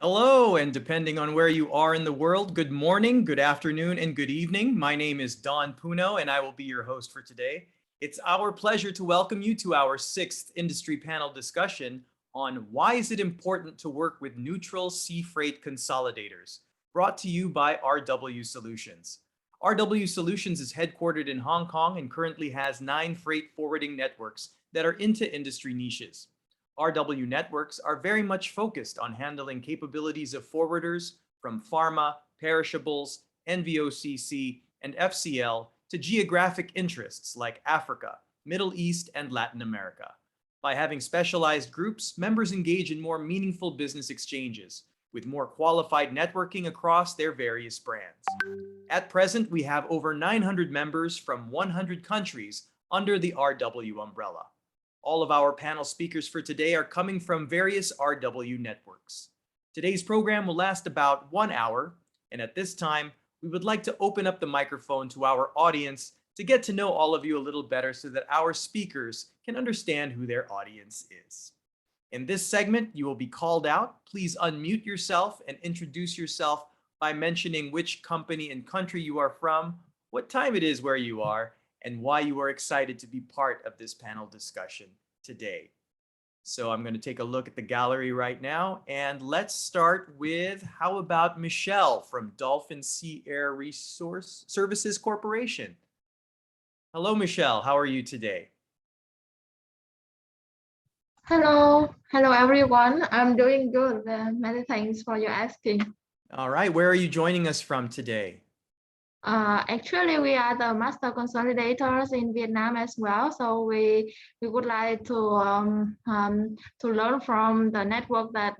Hello, and depending on where you are in the world, good morning, good afternoon, and good evening. My name is Don Puno, and I will be your host for today. It's our pleasure to welcome you to our sixth industry panel discussion on why is it important to work with neutral sea freight consolidators, brought to you by RW Solutions. RW Solutions is headquartered in Hong Kong and currently has 9 freight forwarding networks that are into industry niches. RW networks are very much focused on handling capabilities of forwarders from pharma, perishables, NVOCC, and FCL to geographic interests like Africa, Middle East, and Latin America. By having specialized groups, members engage in more meaningful business exchanges with more qualified networking across their various brands. At present, we have over 900 members from 100 countries under the RW umbrella. All of our panel speakers for today are coming from various RW networks. Today's program will last about 1 hour, and at this time, we would like to open up the microphone to our audience to get to know all of you a little better so that our speakers can understand who their audience is. In this segment, you will be called out. Please unmute yourself and introduce yourself by mentioning which company and country you are from, what time it is where you are, and why you are excited to be part of this panel discussion today. So I'm going to take a look at the gallery right now, and let's start with, how about Michelle from Dolphin Sea Air Resource Services Corporation? Hello, Michelle. How are you today? Hello everyone. I'm doing good. Many thanks for your asking. All right, where are you joining us from today? Actually, we are the master consolidators in Vietnam as well. So we would like to learn from the network that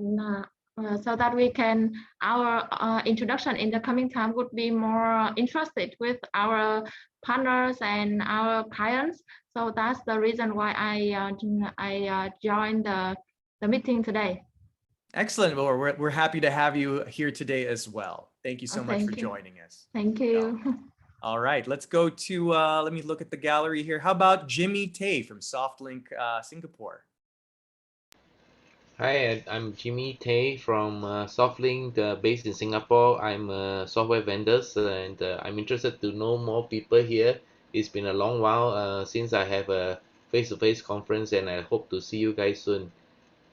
so that we can our introduction in the coming time would be more interested with our partners and our clients. So that's the reason why I joined the meeting today. Excellent. Well, we're happy to have you here today as well. Thank you so much for joining us. Thank you. All right, let's go to, let me look at the gallery here. How about Jimmy Tay from SoftLink Singapore? Hi, I'm Jimmy Tay from SoftLink, based in Singapore. I'm a software vendor, and I'm interested to know more people here. It's been a long while since I have a face-to-face conference, and I hope to see you guys soon.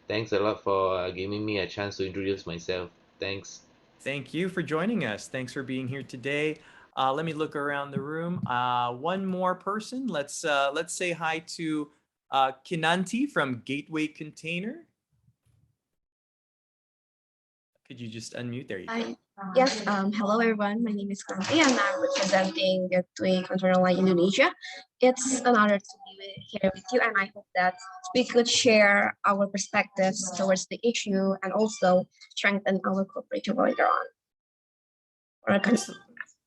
Thanks a lot for giving me a chance to introduce myself. Thanks. Thank you for joining us. Thanks for being here today. Let me look around the room. One more person. Let's say hi to Kinanti from Gateway Container. Could you just unmute? There you go. Yes, hello everyone. My name is Kanti and I'm representing Gateway Container Line Indonesia. It's an honor to be here with you, and I hope that we could share our perspectives towards the issue and also strengthen our cooperation later on.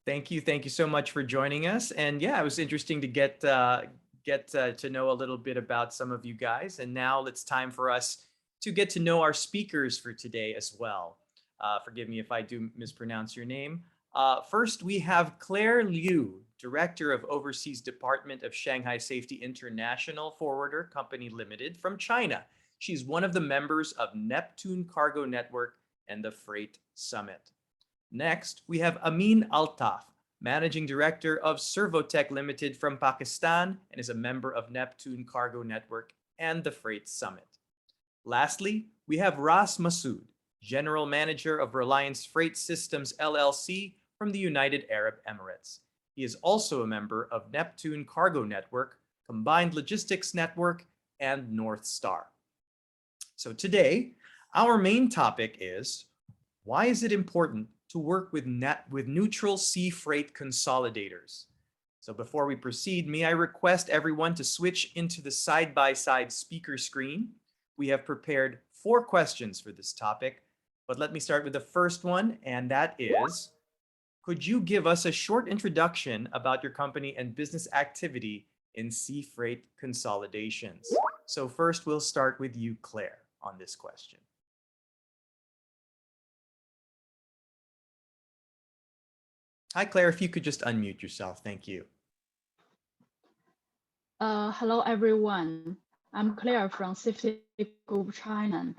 Thank you so much for joining us. And yeah, it was interesting to get to know a little bit about some of you guys. And now it's time for us to get to know our speakers for today as well. Forgive me if I do mispronounce your name. First, we have Claire Liu, Director of Overseas Department of Shanghai Safety International Forwarder Company Limited from China. She's one of the members of Neptune Cargo Network and the Freight Summit. Next, we have Amin Altaf, Managing Director of Servotech Limited from Pakistan and is a member of Neptune Cargo Network and the Freight Summit. Lastly, we have Ras Masood, General Manager of Reliance Freight Systems LLC from the United Arab Emirates. He is also a member of Neptune Cargo Network, Combined Logistics Network, and North Star. So today, our main topic is, why is it important to work with neutral sea freight consolidators? So before we proceed, may I request everyone to switch into the side-by-side speaker screen. We have prepared 4 questions for this topic, but let me start with the first one, and that is, could you give us a short introduction about your company and business activity in sea freight consolidations? So first, we'll start with you, Claire, on this question. Hi, Claire, if you could just unmute yourself. Thank you. Hello, everyone. I'm Claire from Safety Group China.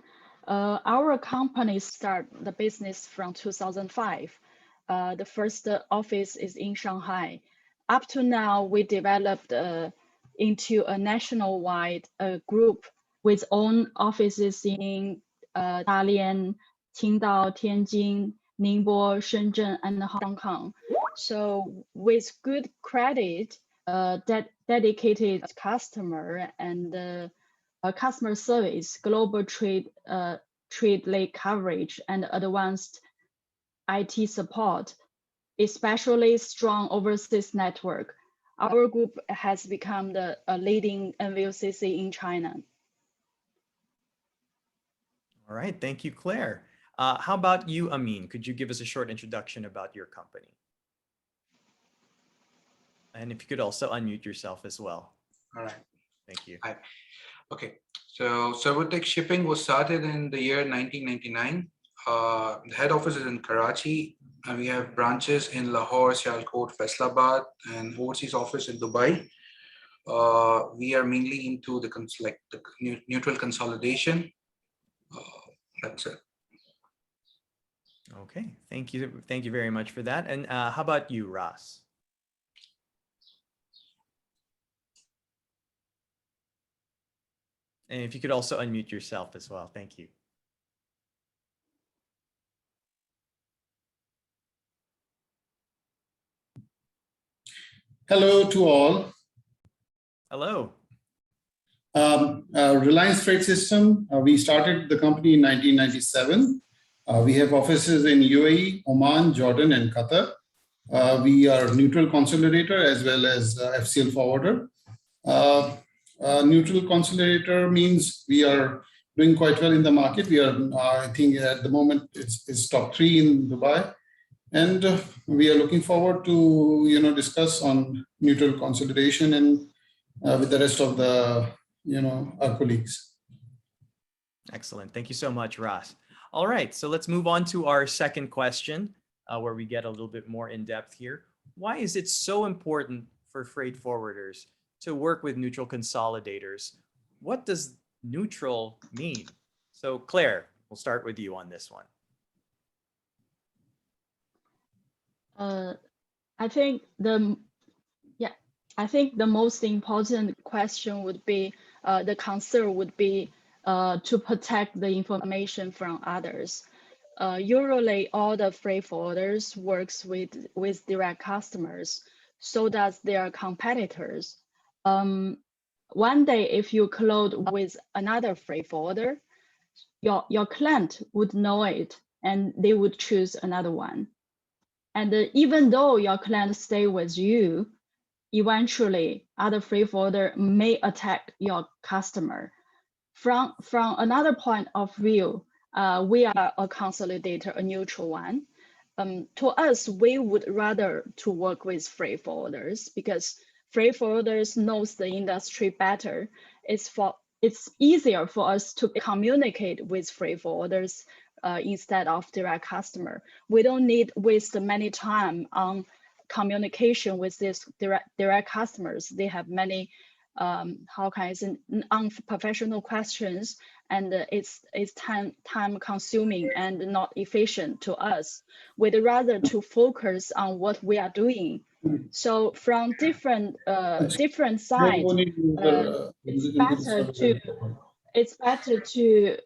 Our company started the business from 2005. The first office is in Shanghai. Up to now, we developed into a nationwide group with own offices in Dalian, Qingdao, Tianjin, Ningbo, Shenzhen, and Hong Kong. So with good credit, dedicated customer and customer service, global trade lane coverage, and advanced IT support, especially strong overseas network, our group has become the leading NVOCC in China. All right, thank you, Claire. How about you, Amin? Could you give us a short introduction about your company? And if you could also unmute yourself as well. All right. Thank you. Hi. Okay. So Servotech Shipping was started in the year 1999. The head office is in Karachi, and we have branches in Lahore, Sialkot, Faisalabad, and overseas office in Dubai. We are mainly into the neutral consolidation. That's it. Okay, thank you very much for that. And how about you, Ross? And if you could also unmute yourself as well, thank you. Hello to all. Hello. Reliance Trade System, we started the company in 1997. We have offices in UAE, Oman, Jordan, and Qatar. We are neutral consolidator as well as FCL forwarder. Neutral consolidator means we are doing quite well in the market. We are, I think at the moment, it's top 3 in Dubai. And we are looking forward to, discuss on neutral consolidation and with the rest of the, our colleagues. Excellent. Thank you so much, Ross. All right, so let's move on to our second question, where we get a little bit more in depth here. Why is it so important for freight forwarders to work with neutral consolidators? What does neutral mean? So Claire, we'll start with you on this one. I think the most important question would be the concern would be to protect the information from others. Usually, all the freight forwarders works with direct customers. So does their competitors. One day, if you collide with another freight forwarder, your client would know it, and they would choose another one. And even though your client stay with you, eventually other freight forwarder may attack your customer. From another point of view, we are a consolidator, a neutral one. To us, we would rather to work with freight forwarders because freight forwarders knows the industry better. It's easier for us to communicate with freight forwarders instead of direct customer. We don't need waste many time on communication with these direct customers. They have many unprofessional questions, and it's time consuming and not efficient to us. We'd rather to focus on what we are doing. So from different sides, it's better to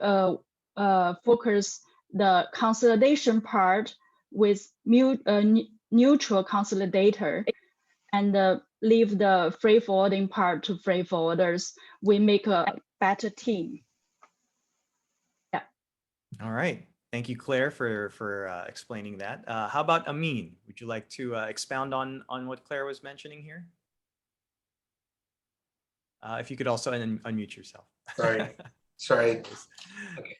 focus the consolidation part with neutral consolidator and leave the freight forwarding part to freight forwarders. We make a better team. Yeah. All right. Thank you, Claire, for explaining that. How about Amin? Would you like to expound on what Claire was mentioning here? If you could also unmute yourself. Sorry. Okay.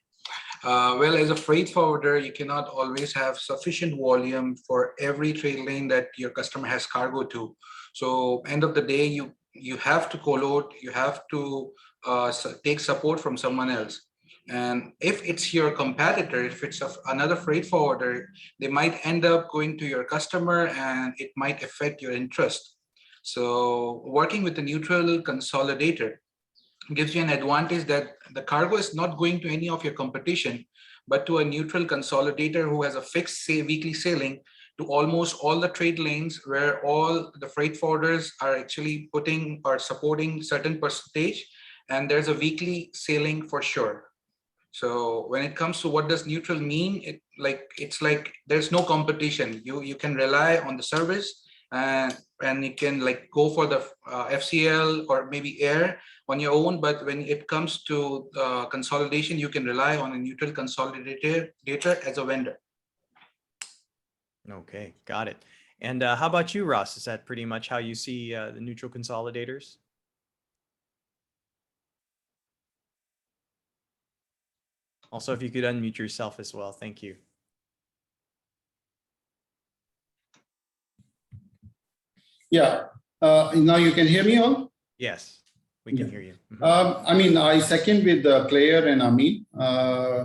Well, as a freight forwarder, you cannot always have sufficient volume for every trade lane that your customer has cargo to. So end of the day, you have to co-load, you have to take support from someone else. And if it's your competitor, if it's another freight forwarder, they might end up going to your customer and it might affect your interest. So working with a neutral consolidator gives you an advantage that the cargo is not going to any of your competition, but to a neutral consolidator who has a fixed, say, weekly sailing to almost all the trade lanes where all the freight forwarders are actually putting or supporting certain percentage, and there's a weekly sailing for sure. So when it comes to what does neutral mean, it's like there's no competition. You can rely on the service, and you can like go for the FCL or maybe air on your own. But when it comes to consolidation, you can rely on a neutral consolidator as a vendor. Okay, got it. And how about you, Ross? Is that pretty much how you see the neutral consolidators? Also, if you could unmute yourself as well, thank you. Yeah, now you can hear me all? Yes, we can hear you. I mean, I second with Claire and Amin.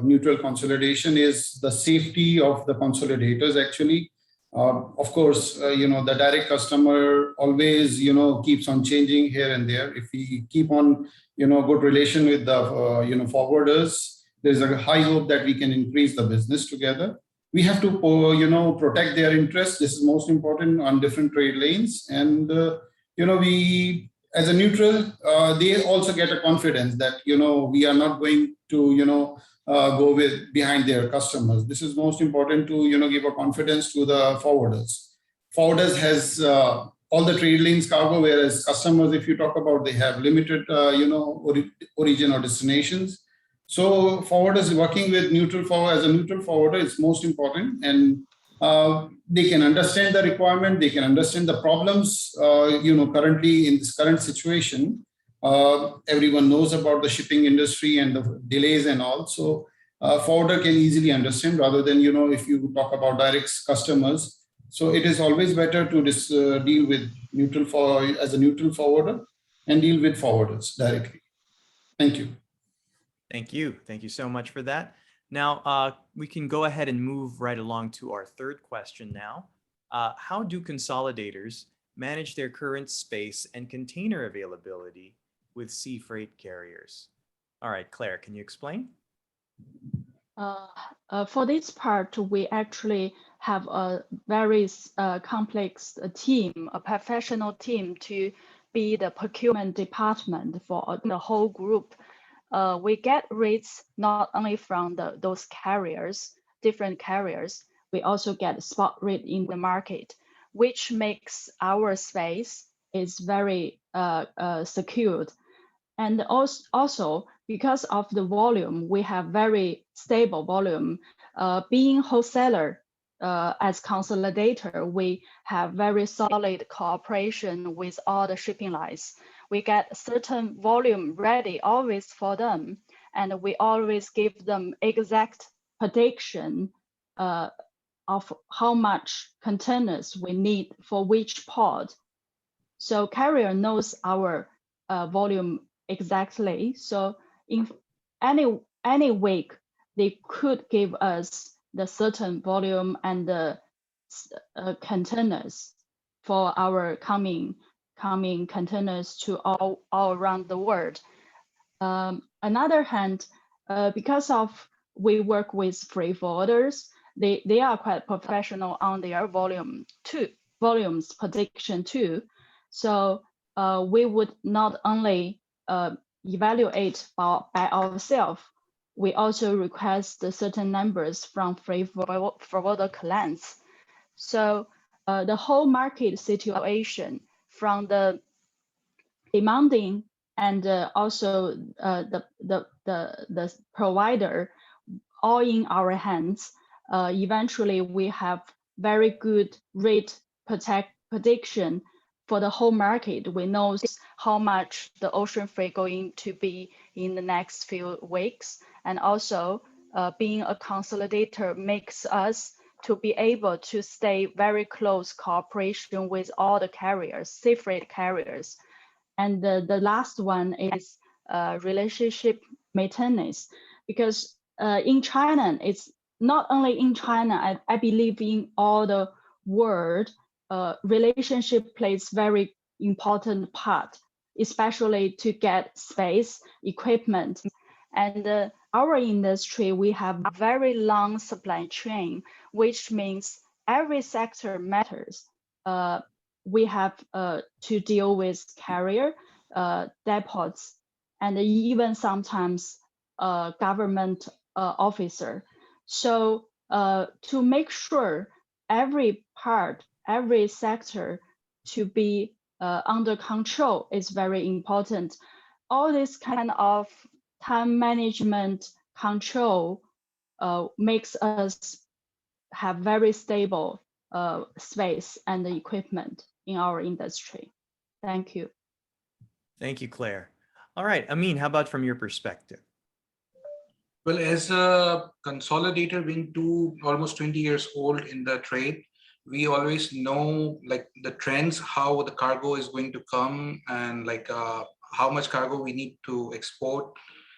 Neutral consolidation is the safety of the consolidators actually. Of course, the direct customer always, keeps on changing here and there. If we keep on, good relation with the, forwarders, there's a high hope that we can increase the business together. We have to, protect their interests. This is most important on different trade lanes. And, we, as a neutral, they also get a confidence that, we are not going to, go with behind their customers. This is most important to, give a confidence to the forwarders. Forwarders has all the trade lanes cargo, whereas customers, if you talk about, they have limited, origin or destinations. So forwarders working with neutral forward as a neutral forwarder is most important, and they can understand the requirement, they can understand the problems. Currently in this current situation, everyone knows about the shipping industry and the delays and all. So forwarder can easily understand rather than if you talk about direct customers. So it is always better to deal with neutral as a neutral forwarder and deal with forwarders directly. Thank you. Thank you. Thank you so much for that. Now, we can go ahead and move right along to our third question now. How do consolidators manage their current space and container availability with sea freight carriers? All right, Claire, can you explain? For this part, we actually have a very complex team, a professional team to be the procurement department for the whole group. We get rates not only from those carriers, different carriers, we also get spot rate in the market, which makes our space is very secured. And also because of the volume, we have very stable volume. Being wholesaler as consolidator, we have very solid cooperation with all the shipping lines. We get certain volume ready always for them, and we always give them exact prediction of how much containers we need for which port. So carrier knows our volume exactly. So in any week, they could give us the certain volume and the containers for our coming containers to all around the world. Another hand, because of we work with freight forwarders, they are quite professional on their volumes prediction too. So we would not only evaluate by ourselves, we also request certain numbers from freight forwarder clients. So the whole market situation from the demanding and also the provider all in our hands. Eventually, we have very good rate prediction for the whole market. We know how much the ocean freight going to be in the next few weeks. And also being a consolidator makes us to be able to stay very close cooperation with all the carriers, sea freight carriers. And the last one is relationship maintenance, because in China, it's not only in China, I believe in all the world, relationship plays very important part especially to get space, equipment. And our industry, we have a very long supply chain, which means every sector matters. We have to deal with carrier, depots, and even sometimes government officer. So to make sure every part, every sector to be under control is very important. All this kind of time management control makes us have very stable space and equipment in our industry. Thank you. Thank you, Claire. All right, Amin, how about from your perspective? Well, as a consolidator being almost 20 years old in the trade, we always know like the trends, how the cargo is going to come, and like how much cargo we need to export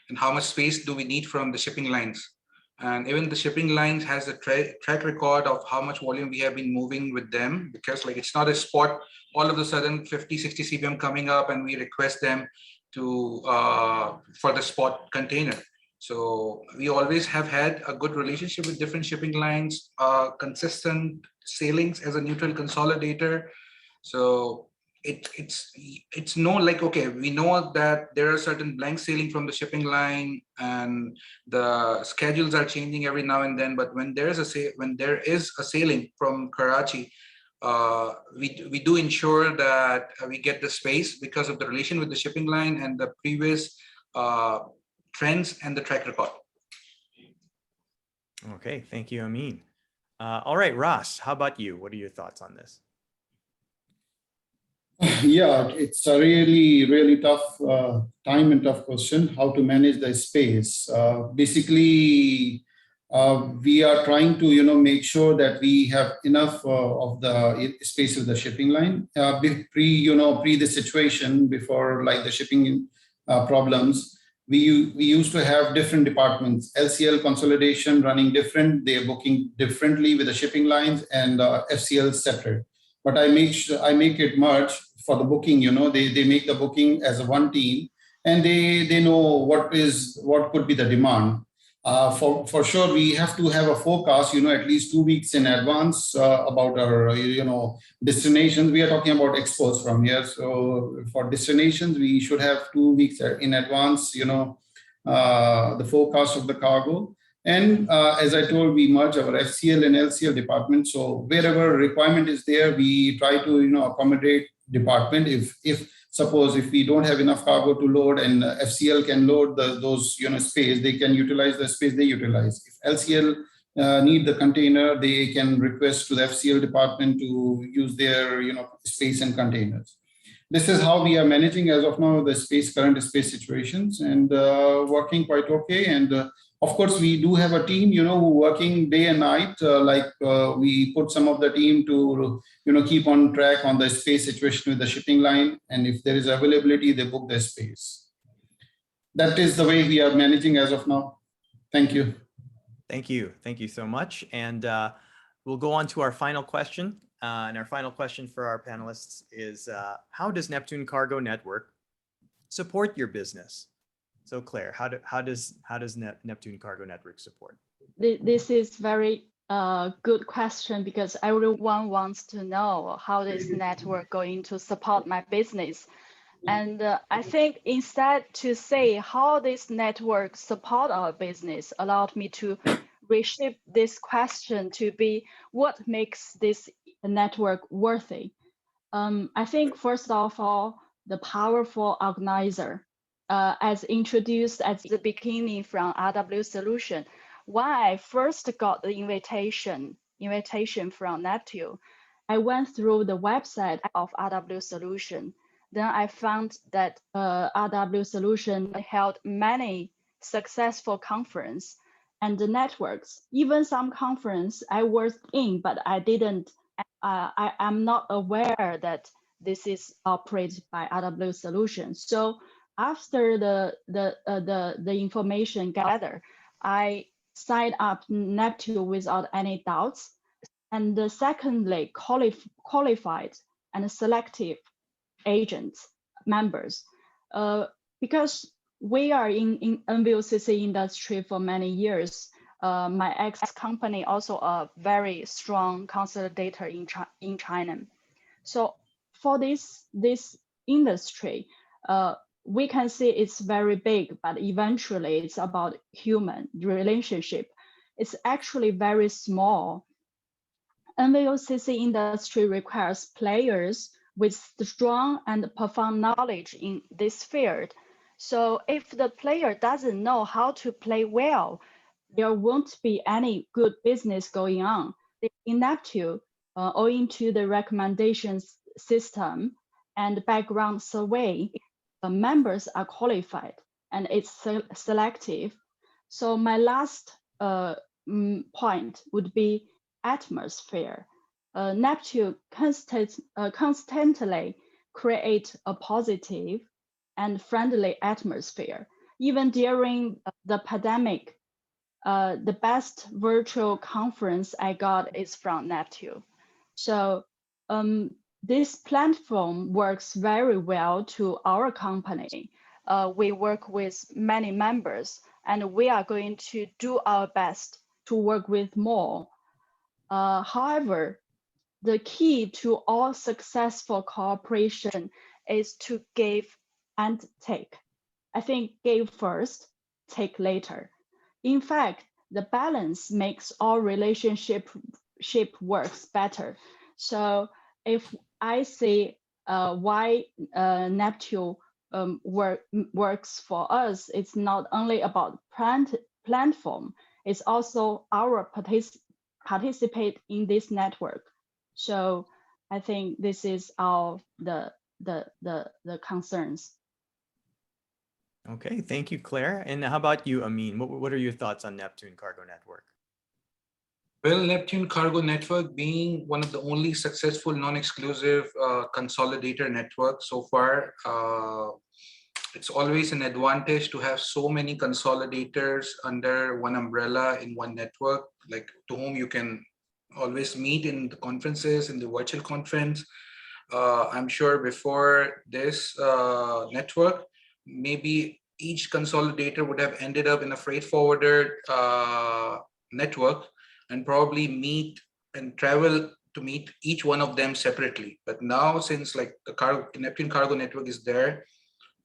and how much space do we need from the shipping lines. And even the shipping lines has a track record of how much volume we have been moving with them, because like it's not a spot all of a sudden 50, 60 CBM coming up and we request them to for the spot container. So we always have had a good relationship with different shipping lines, consistent sailings as a neutral consolidator. So it's no like, okay, we know that there are certain blank sailing from the shipping line and the schedules are changing every now and then. But when there is a sailing from Karachi, we do ensure that we get the space because of the relation with the shipping line and the previous trends and the track record. Okay, thank you, Amin. All right, Ross, how about you? What are your thoughts on this? Yeah, it's a really, really tough time and tough question, how to manage the space. Basically, we are trying to, make sure that we have enough of the space with the shipping line. Pre the situation, before like the shipping problems, we used to have different departments, LCL consolidation running different, they're booking differently with the shipping lines, and FCL separate. But I make it merge for the booking, they make the booking as a one team, and they know what could be the demand. For sure, we have to have a forecast, at least 2 weeks in advance about our, destinations. We are talking about exports from here. So for destinations, we should have 2 weeks in advance, the forecast of the cargo. And as I told, we merge our FCL and LCL department. So wherever requirement is there, we try to, accommodate department. If suppose if we don't have enough cargo to load and FCL can load those space, they can utilize the space they utilize. If LCL need the container, they can request to the FCL department to use their space and containers. This is how we are managing as of now the current space situations, and working quite okay. And of course, we do have a team, who working day and night. We put some of the team to, keep on track on the space situation with the shipping line. And if there is availability, they book the space. That is the way we are managing as of now. Thank you. Thank you. Thank you so much. And we'll go on to our final question. And our final question for our panelists is, how does Neptune Cargo Network support your business? So Claire, how does Neptune Cargo Network support? This is very good question, because everyone wants to know how this network going to support my business. And I think instead to say how this network support our business allowed me to reshape this question to be what makes this network worthy. I think first of all, the powerful organizer. As introduced at the beginning from RW Solution, when I first got the invitation from Neptune, I went through the website of RW Solution. Then I found that RW Solution held many successful conferences and the networks. Even some conference I was in, but I didn't. I'm not aware that this is operated by RW Solution. So after the information gathered, I signed up Neptune without any doubts. And secondly, qualified and selective agents, members. Because we are in NVOCC industry for many years, my ex-company also a very strong consolidator in China. So for this industry, we can see it's very big, but eventually it's about human relationship. It's actually very small. NVOCC industry requires players with strong and profound knowledge in this field. So if the player doesn't know how to play well, there won't be any good business going on. In Neptune, owing to the recommendations system and background survey, members are qualified and it's selective. So my last point would be atmosphere. Neptune constantly create a positive and friendly atmosphere. Even during the pandemic, the best virtual conference I got is from Neptune. So this platform works very well to our company. We work with many members and we are going to do our best to work with more. However, the key to all successful cooperation is to give and take. I think give first, take later. In fact, the balance makes all relationship works better. So if I see why Neptune works for us, it's not only about platform, it's also our participate in this network. So I think this is all the concerns. Okay, thank you, Claire. And how about you, Amin? What are your thoughts on Neptune Cargo Network? Well, Neptune Cargo Network being one of the only successful non-exclusive consolidator networks so far, it's always an advantage to have so many consolidators under one umbrella in one network, like to whom you can always meet in the conferences, in the virtual conference. I'm sure before this network, maybe each consolidator would have ended up in a freight forwarder network and probably meet and travel to meet each one of them separately. But now, since like the Neptune Cargo Network is there,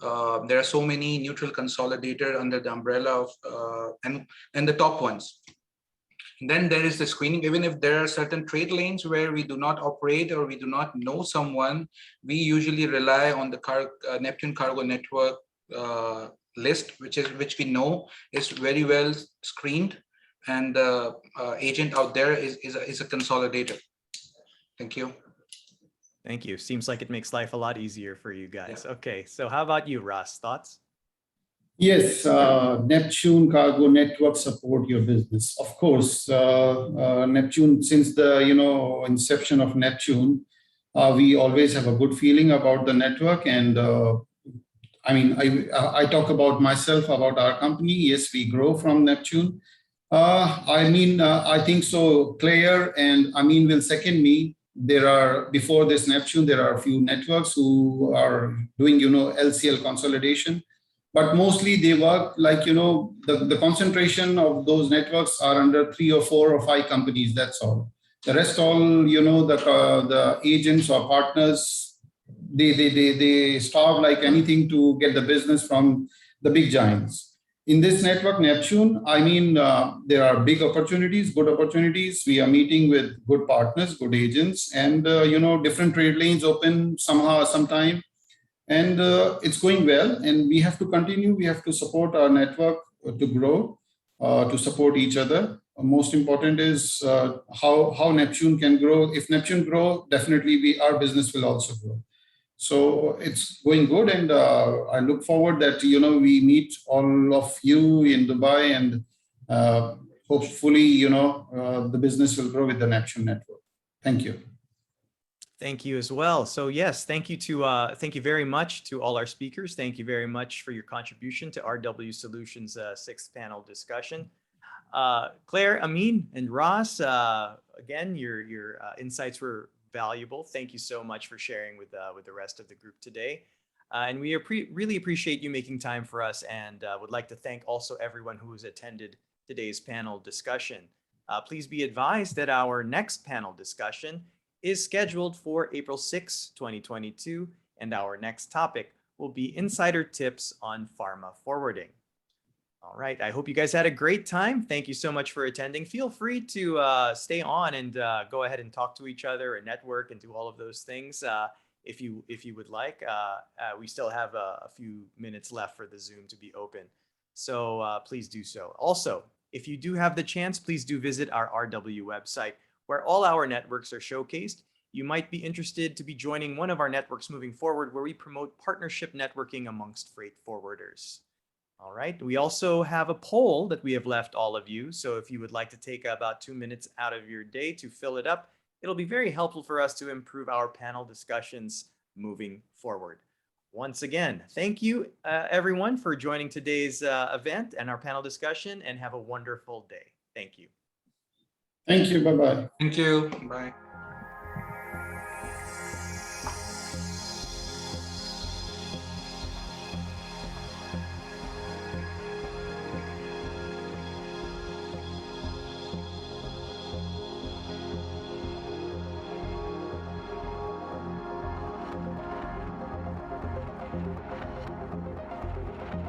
there are so many neutral consolidators under the umbrella of and the top ones. And then there is the screening. Even if there are certain trade lanes where we do not operate or we do not know someone, we usually rely on the Neptune Cargo Network list, which we know is very well screened, and the agent out there is a consolidator. Thank you. Thank you. Seems like it makes life a lot easier for you guys. Yeah. Okay, so how about you, Ross? Thoughts? Yes, Neptune Cargo Network support your business. Of course, Neptune, since the inception of Neptune, we always have a good feeling about the network. And I mean, I talk about myself, about our company. Yes, we grow from Neptune. I think so. Claire and Amin will second me. There are, before this Neptune, there are a few networks who are doing, LCL consolidation. But mostly they work like, the concentration of those networks are under 3 or 4 or 5 companies. That's all. The rest all, the agents or partners, they starve like anything to get the business from the big giants. In this network, Neptune, I mean, there are big opportunities, good opportunities. We are meeting with good partners, good agents, and, different trade lanes open sometime. And it's going well, and we have to continue. We have to support our network to grow, to support each other. Most important is how Neptune can grow. If Neptune grow, definitely our business will also grow. So it's going good, and I look forward that we meet all of you in Dubai, and hopefully the business will grow with the Neptune network. Thank you. Thank you as well. So yes, thank you very much to all our speakers. Thank you very much for your contribution to RW Solutions' 6th panel discussion. Claire, Amin, and Ross, again, your insights were valuable. Thank you so much for sharing with the rest of the group today. And we really appreciate you making time for us, and would like to thank also everyone who has attended today's panel discussion. Please be advised that our next panel discussion is scheduled for April 6, 2022, and our next topic will be insider tips on pharma forwarding. All right, I hope you guys had a great time. Thank you so much for attending. Feel free to stay on and go ahead and talk to each other and network and do all of those things if you would like. We still have a few minutes left for the Zoom to be open, so please do so. Also, if you do have the chance, please do visit our RW website where all our networks are showcased. You might be interested to be joining one of our networks moving forward, where we promote partnership networking amongst freight forwarders. All right, we also have a poll that we have left all of you. So if you would like to take about 2 minutes out of your day to fill it up, it'll be very helpful for us to improve our panel discussions moving forward. Once again, thank you everyone for joining today's event and our panel discussion, and have a wonderful day. Thank you. Thank you. Bye-bye. Thank you. Bye.